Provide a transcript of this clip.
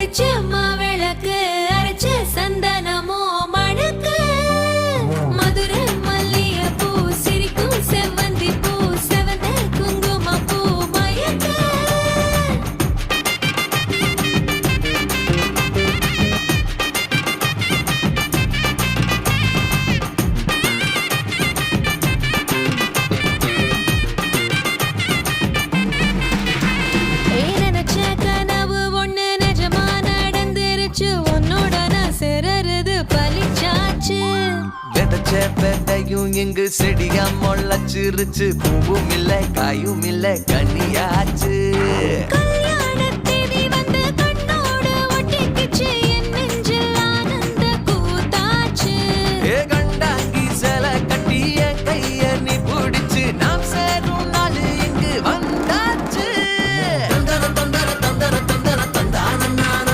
விளக்கு அரைச்ச சந்தனமோ மணக்கு மதுரை மல்லிய பூ சிரிக்கும் செவ்வந்தி பூ செவந்த குங்கும பூ மயக்க நினைச்ச கனவு ஒண்ணு நிஜமா நடந்துருச்சு உன்னோட நான் சிறருது பலிச்சாச்சு விதைச்ச விதையும் இங்கு செடியா முளைச்சிருச்சு பூவும் இல்ல காயும் இல்ல கனியாச்சு